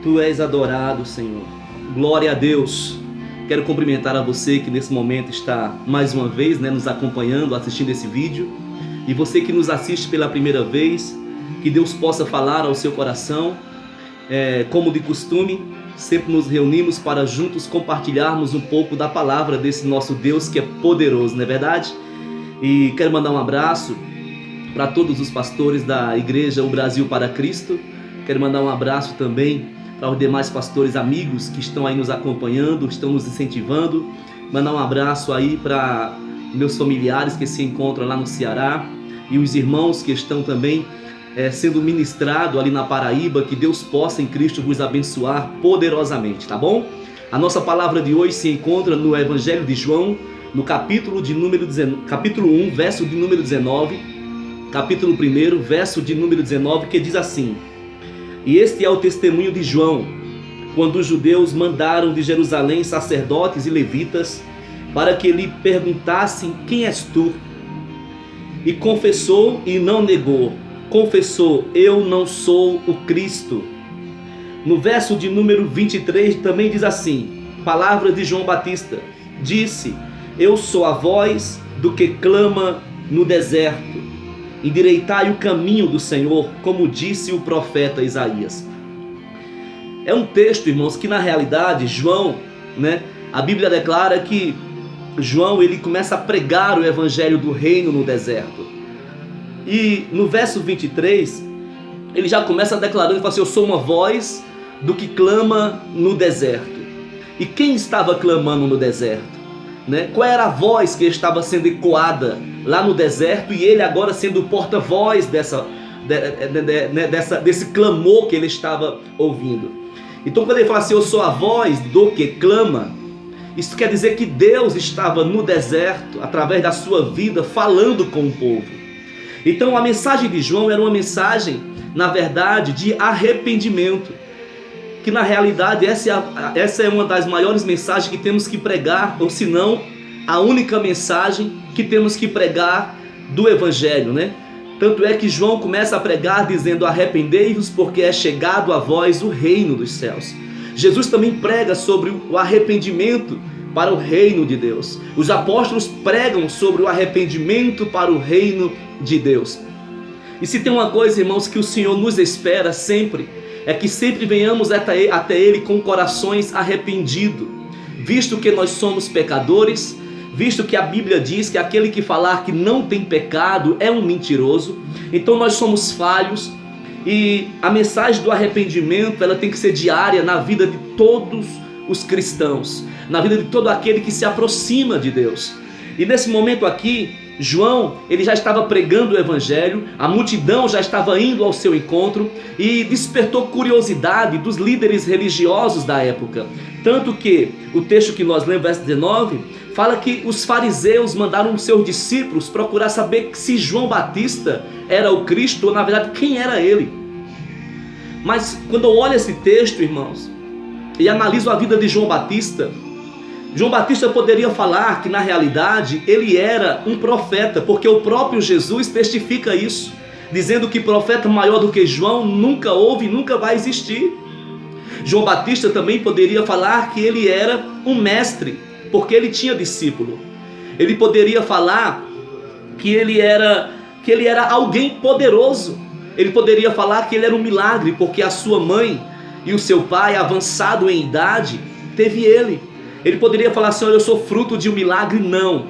Tu és adorado, Senhor. Glória a Deus. Quero cumprimentar a você que nesse momento está mais uma vez, nos acompanhando, assistindo esse vídeo. E você que nos assiste pela primeira vez, que Deus possa falar ao seu coração. Como de costume, sempre nos reunimos para juntos compartilharmos um pouco da palavra desse nosso Deus que é poderoso, não é verdade? E quero mandar um abraço para todos os pastores da igreja O Brasil para Cristo. Quero mandar um abraço também para os demais pastores amigos que estão aí nos acompanhando, estão nos incentivando. Mandar um abraço aí para meus familiares que se encontram lá no Ceará e os irmãos que estão também sendo ministrado ali na Paraíba. Que Deus possa em Cristo vos abençoar poderosamente, tá bom? A nossa palavra de hoje se encontra no Evangelho de João, no capítulo 1, verso de número 19, capítulo 1, verso de número 19, que diz assim: E este é o testemunho de João, quando os judeus mandaram de Jerusalém sacerdotes e levitas para que lhe perguntassem: quem és tu? E confessou e não negou. Confessou: eu não sou o Cristo. No verso de número 23 também diz assim, palavras de João Batista: disse: eu sou a voz do que clama no deserto, endireitai o caminho do Senhor, como disse o profeta Isaías. É um texto, irmãos, que na realidade João, a Bíblia declara que João ele começa a pregar o evangelho do reino no deserto. E no verso 23, ele já começa declarando, ele fala assim: eu sou uma voz do que clama no deserto. E quem estava clamando no deserto? Qual era a voz que estava sendo ecoada lá no deserto e ele agora sendo o porta-voz desse clamor que ele estava ouvindo? Então quando ele fala assim: eu sou a voz do que clama, isso quer dizer que Deus estava no deserto, através da sua vida, falando com o povo. Então a mensagem de João era uma mensagem, na verdade, de arrependimento. Que na realidade essa é uma das maiores mensagens que temos que pregar, ou se não, a única mensagem que temos que pregar do Evangelho, Tanto é que João começa a pregar dizendo: arrependei-vos, porque é chegado a vós o reino dos céus. Jesus também prega sobre o arrependimento para o reino de Deus. Os apóstolos pregam sobre o arrependimento para o reino de Deus. E se tem uma coisa, irmãos, que o Senhor nos espera sempre, é que sempre venhamos até Ele com corações arrependidos, visto que nós somos pecadores, visto que a Bíblia diz que aquele que falar que não tem pecado é um mentiroso. Então nós somos falhos e a mensagem do arrependimento ela tem que ser diária na vida de todos os cristãos, na vida de todo aquele que se aproxima de Deus. E nesse momento aqui, João, ele já estava pregando o Evangelho, a multidão já estava indo ao seu encontro e despertou curiosidade dos líderes religiosos da época. Tanto que o texto que nós lemos, verso 19, fala que os fariseus mandaram os seus discípulos procurar saber se João Batista era o Cristo ou na verdade quem era ele. Mas quando eu olho esse texto, irmãos, e analiso a vida de João Batista poderia falar que na realidade ele era um profeta, porque o próprio Jesus testifica isso, dizendo que profeta maior do que João nunca houve e nunca vai existir. João Batista também poderia falar que ele era um mestre, porque ele tinha discípulo. Ele poderia falar que ele era alguém poderoso. Ele poderia falar que ele era um milagre, porque a sua mãe e o seu pai, avançado em idade, teve ele. Ele poderia falar assim: olha, eu sou fruto de um milagre. Não.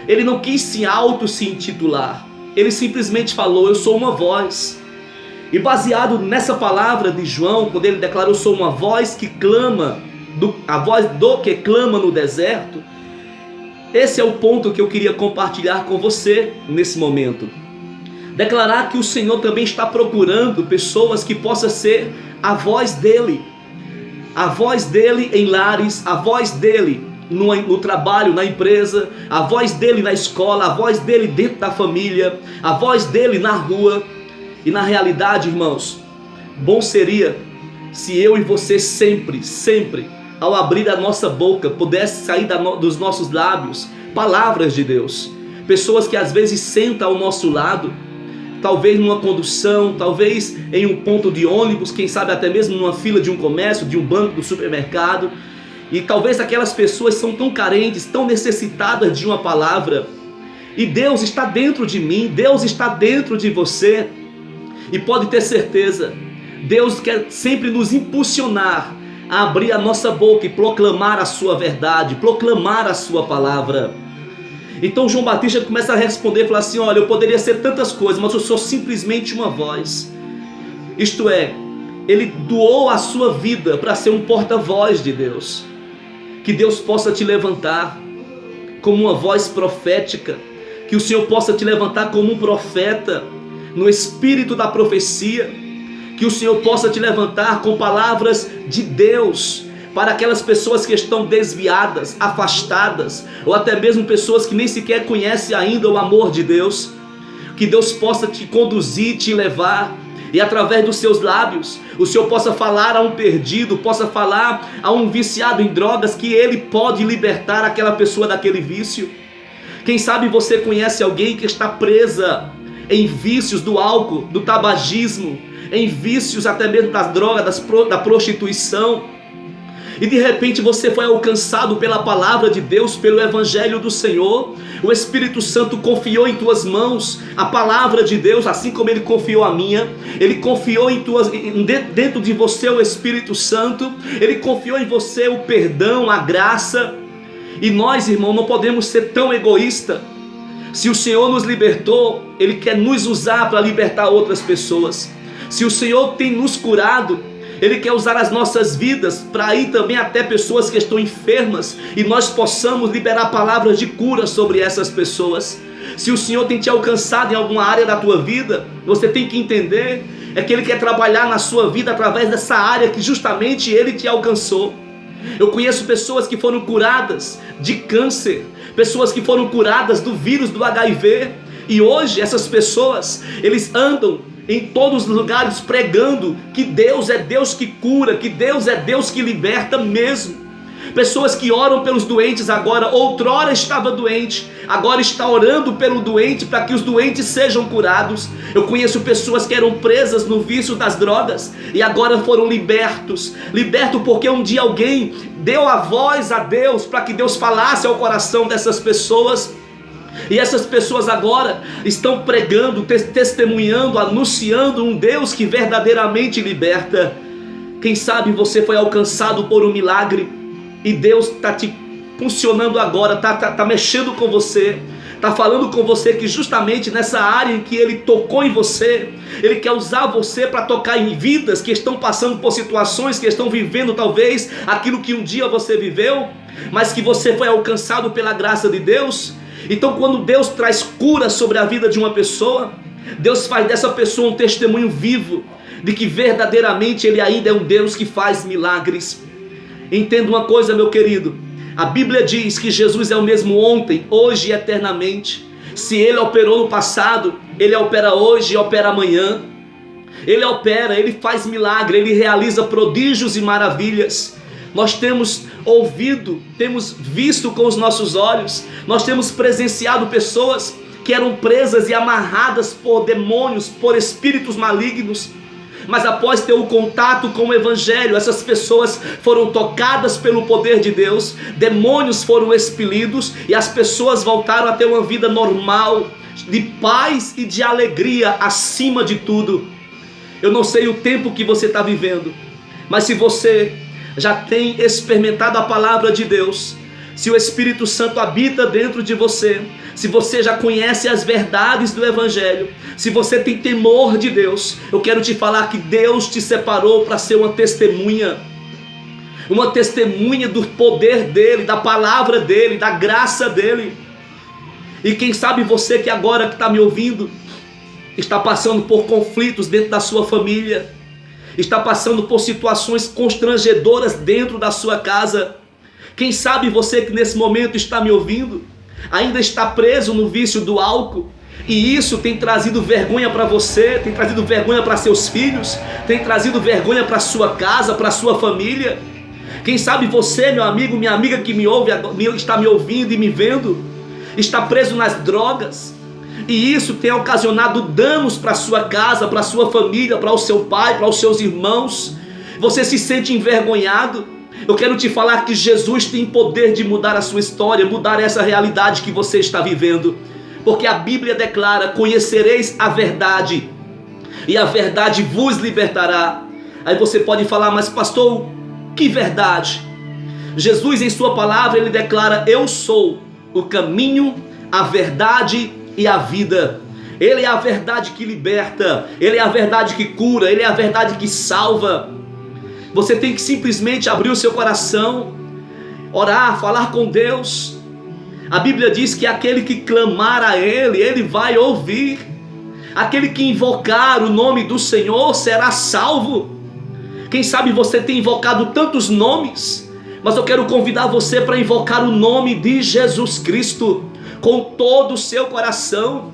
Ele não quis se intitular. Ele simplesmente falou: eu sou uma voz. E baseado nessa palavra de João, quando ele declara: eu sou uma voz que clama, a voz do que clama no deserto, esse é o ponto que eu queria compartilhar com você nesse momento. Declarar que o Senhor também está procurando pessoas que possam ser a voz dele. A voz dele em lares, a voz dele no trabalho, na empresa, a voz dele na escola, a voz dele dentro da família, a voz dele na rua. E na realidade, irmãos, bom seria se eu e você sempre, ao abrir a nossa boca, pudesse sair dos nossos lábios palavras de Deus. Pessoas que às vezes sentam ao nosso lado, talvez numa condução, talvez em um ponto de ônibus, quem sabe até mesmo numa fila de um comércio, de um banco, do supermercado. E talvez aquelas pessoas são tão carentes, tão necessitadas de uma palavra. E Deus está dentro de mim, Deus está dentro de você. E pode ter certeza, Deus quer sempre nos impulsionar a abrir a nossa boca e proclamar a sua verdade, proclamar a sua palavra. Então João Batista começa a responder, fala assim: olha, eu poderia ser tantas coisas, mas eu sou simplesmente uma voz. Isto é, ele doou a sua vida para ser um porta-voz de Deus. Que Deus possa te levantar como uma voz profética, que o Senhor possa te levantar como um profeta no espírito da profecia, que o Senhor possa te levantar com palavras de Deus para aquelas pessoas que estão desviadas, afastadas, ou até mesmo pessoas que nem sequer conhecem ainda o amor de Deus. Que Deus possa te conduzir, te levar, e através dos seus lábios o Senhor possa falar a um perdido, possa falar a um viciado em drogas, que Ele pode libertar aquela pessoa daquele vício. Quem sabe você conhece alguém que está presa em vícios do álcool, do tabagismo, em vícios até mesmo das drogas, da prostituição. E de repente você foi alcançado pela palavra de Deus, pelo Evangelho do Senhor. O Espírito Santo confiou em tuas mãos a palavra de Deus, assim como Ele confiou a minha. Ele confiou dentro de você o Espírito Santo. Ele confiou em você o perdão, a graça. E nós, irmão, não podemos ser tão egoístas. Se o Senhor nos libertou, Ele quer nos usar para libertar outras pessoas. Se o Senhor tem nos curado, Ele quer usar as nossas vidas para ir também até pessoas que estão enfermas, e nós possamos liberar palavras de cura sobre essas pessoas. Se o Senhor tem te alcançado em alguma área da tua vida, você tem que entender que Ele quer trabalhar na sua vida através dessa área que justamente Ele te alcançou. Eu conheço pessoas que foram curadas de câncer, pessoas que foram curadas do vírus do HIV, e hoje essas pessoas, eles andam em todos os lugares pregando que Deus é Deus que cura, que Deus é Deus que liberta mesmo. Pessoas que oram pelos doentes agora, outrora estava doente, agora está orando pelo doente para que os doentes sejam curados. Eu conheço pessoas que eram presas no vício das drogas e agora foram libertos porque um dia alguém deu a voz a Deus para que Deus falasse ao coração dessas pessoas. E essas pessoas agora estão pregando, testemunhando, anunciando um Deus que verdadeiramente liberta. Quem sabe você foi alcançado por um milagre e Deus está te funcionando agora, está mexendo com você, está falando com você que justamente nessa área em que Ele tocou em você, Ele quer usar você para tocar em vidas que estão passando por situações, que estão vivendo talvez aquilo que um dia você viveu, mas que você foi alcançado pela graça de Deus. Então quando Deus traz cura sobre a vida de uma pessoa, Deus faz dessa pessoa um testemunho vivo de que verdadeiramente Ele ainda é um Deus que faz milagres. Entenda uma coisa, meu querido, a Bíblia diz que Jesus é o mesmo ontem, hoje e eternamente. Se Ele operou no passado, Ele opera hoje e opera amanhã. Ele opera, Ele faz milagre, Ele realiza prodígios e maravilhas. Nós temos ouvido, temos visto com os nossos olhos, nós temos presenciado pessoas que eram presas e amarradas por demônios, por espíritos malignos, mas após ter o contato com o Evangelho, essas pessoas foram tocadas pelo poder de Deus, demônios foram expelidos e as pessoas voltaram a ter uma vida normal, de paz e de alegria acima de tudo. Eu não sei o tempo que você está vivendo, mas se você já tem experimentado a palavra de Deus, se o Espírito Santo habita dentro de você, se você já conhece as verdades do Evangelho, se você tem temor de Deus, eu quero te falar que Deus te separou para ser uma testemunha do poder dEle, da palavra dEle, da graça dEle. E quem sabe você que agora que está me ouvindo, está passando por conflitos dentro da sua família, está passando por situações constrangedoras dentro da sua casa. Quem sabe você que nesse momento está me ouvindo, ainda está preso no vício do álcool, e isso tem trazido vergonha para você, tem trazido vergonha para seus filhos, tem trazido vergonha para sua casa, para sua família. Quem sabe você, meu amigo, minha amiga que me ouve, está me ouvindo e me vendo, está preso nas drogas, e isso tem ocasionado danos para a sua casa, para a sua família, para o seu pai, para os seus irmãos. Você se sente envergonhado. Eu quero te falar que Jesus tem poder de mudar a sua história, mudar essa realidade que você está vivendo, porque a Bíblia declara: conhecereis a verdade, e a verdade vos libertará. Aí você pode falar: mas pastor, que verdade? Jesus, em sua palavra, ele declara: eu sou o caminho, a verdade e a vida. Ele é a verdade que liberta, ele é a verdade que cura, ele é a verdade que salva. Você tem que simplesmente abrir o seu coração, orar, falar com Deus. A Bíblia diz que aquele que clamar a ele, ele vai ouvir. Aquele que invocar o nome do Senhor será salvo. Quem sabe você tem invocado tantos nomes, mas eu quero convidar você para invocar o nome de Jesus Cristo com todo o seu coração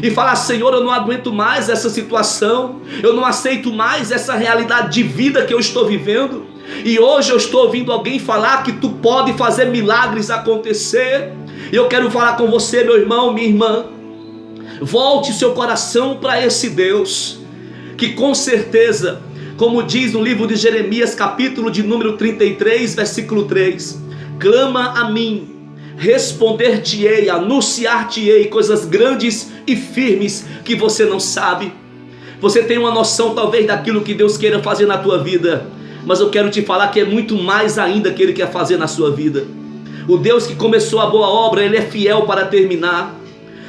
e falar: Senhor, eu não aguento mais essa situação, eu não aceito mais essa realidade de vida que eu estou vivendo, e hoje eu estou ouvindo alguém falar que tu pode fazer milagres acontecer. E eu quero falar com você, meu irmão, minha irmã, volte seu coração para esse Deus, que com certeza, como diz no livro de Jeremias, capítulo de número 33, versículo 3, clama a mim, responder-te-ei, anunciar-te-ei coisas grandes e firmes que você não sabe. Você tem uma noção talvez daquilo que Deus queira fazer na tua vida, mas eu quero te falar que é muito mais ainda que Ele quer fazer na sua vida. O Deus que começou a boa obra, Ele é fiel para terminar.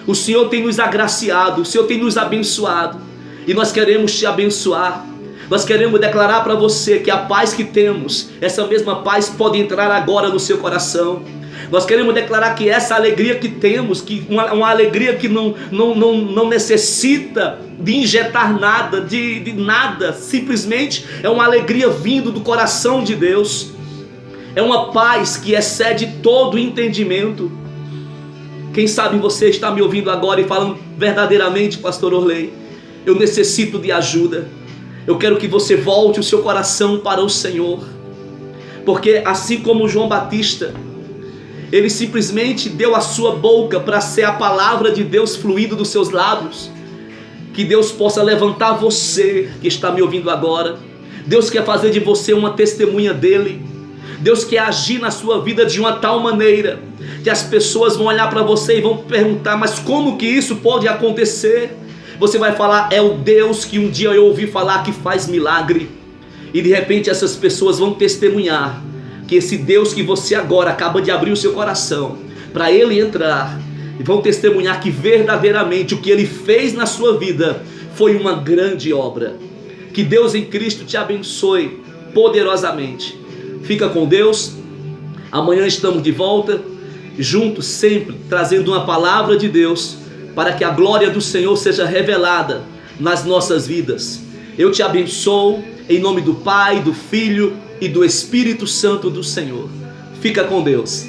O Senhor tem nos agraciado, o Senhor tem nos abençoado, e nós queremos te abençoar. Nós queremos declarar para você que a paz que temos, essa mesma paz pode entrar agora no seu coração. Nós queremos declarar que essa alegria que temos, que uma alegria que não necessita de injetar nada, de nada, simplesmente é uma alegria vindo do coração de Deus. É uma paz que excede todo entendimento. Quem sabe você está me ouvindo agora e falando: verdadeiramente, pastor Orley, eu necessito de ajuda. Eu quero que você volte o seu coração para o Senhor, porque assim como João Batista, ele simplesmente deu a sua boca para ser a palavra de Deus fluindo dos seus lábios. Que Deus possa levantar você que está me ouvindo agora. Deus quer fazer de você uma testemunha dele. Deus quer agir na sua vida de uma tal maneira que as pessoas vão olhar para você e vão perguntar: mas como que isso pode acontecer? Você vai falar: é o Deus que um dia eu ouvi falar que faz milagre. E de repente essas pessoas vão testemunhar que esse Deus que você agora acaba de abrir o seu coração para Ele entrar, e vão testemunhar que verdadeiramente o que Ele fez na sua vida foi uma grande obra. Que Deus em Cristo te abençoe poderosamente. Fica com Deus. Amanhã estamos de volta, juntos sempre trazendo uma palavra de Deus, para que a glória do Senhor seja revelada nas nossas vidas. Eu te abençoo em nome do Pai, do Filho e do Espírito Santo do Senhor. Fica com Deus.